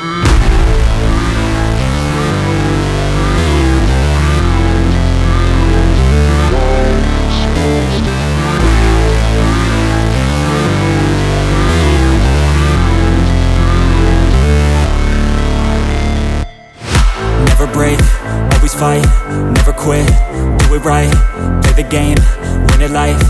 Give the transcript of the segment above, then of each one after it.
Never break, always fight, never quit, do it right, play the game, win it life,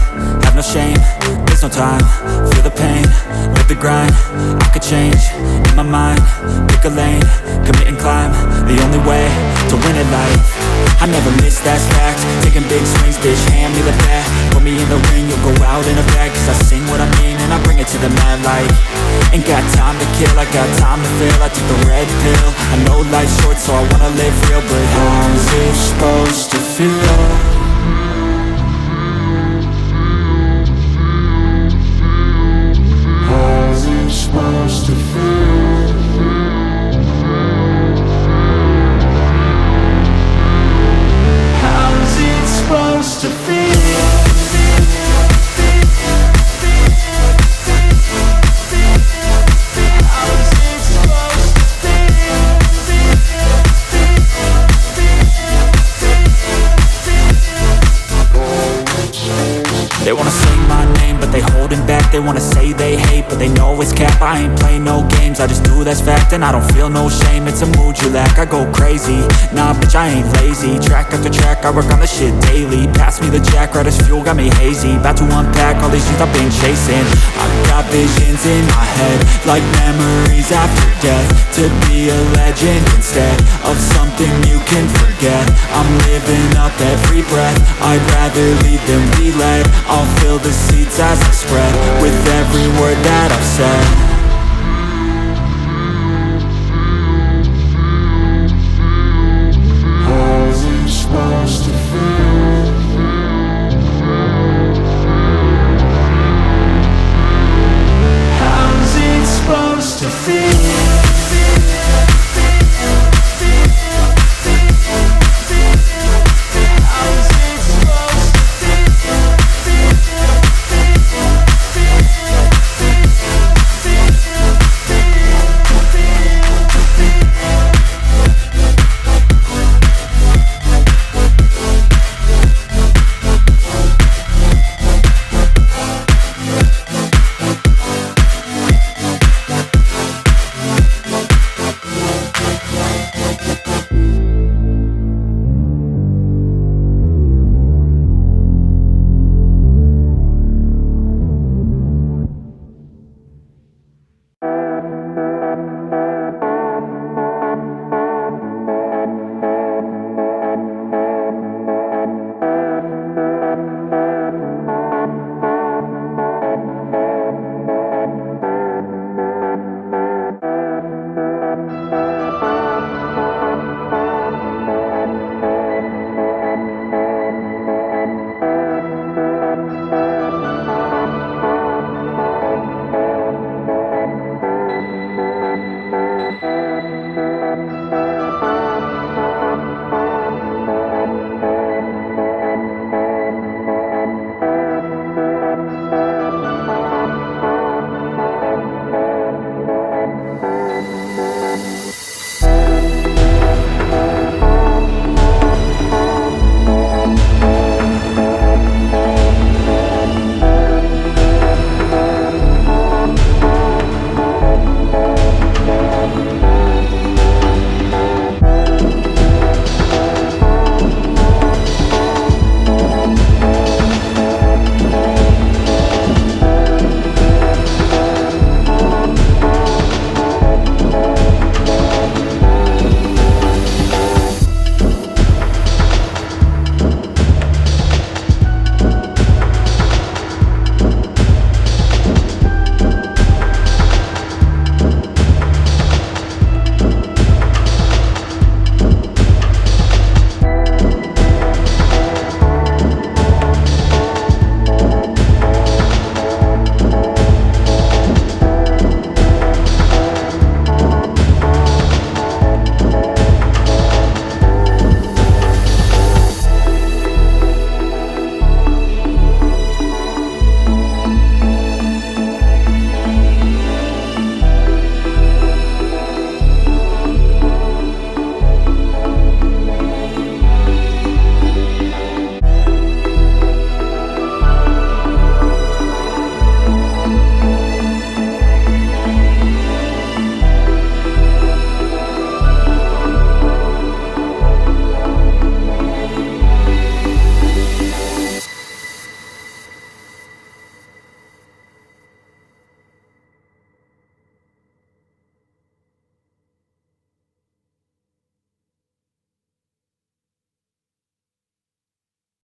have no shame, there's no time, feel the pain, live the grind, I could change, in my mind, pick a lane, commit and climb, the only way to win at life. I never miss, that's fact, taking big swings, bitch, hand me the bat, put me in the ring, you'll go out in a bag, cause I sing what I mean and I bring it to the mad light. Ain't got time to kill, I got time to feel, I took the red pill, I know life's short so I wanna live real, but how's it supposed to feel? How's it supposed to feel? How's it supposed to feel? They wanna say my name, but they holding back. They wanna say they hate, but they know it's cap. I ain't play no games, I just do that's fact. And I don't feel no shame, it's a mood you lack. I go crazy, nah bitch I ain't lazy. Track after track, I work on this shit daily. Pass me the jack, right as fuel, got me hazy. About to unpack all these things I've been chasing. I've got visions in my head, like memories after death. To be a legend instead of something you can forget. I'm living up every breath, I'd rather lead than be led. I'll fill the seats as I spread with every word that I've said.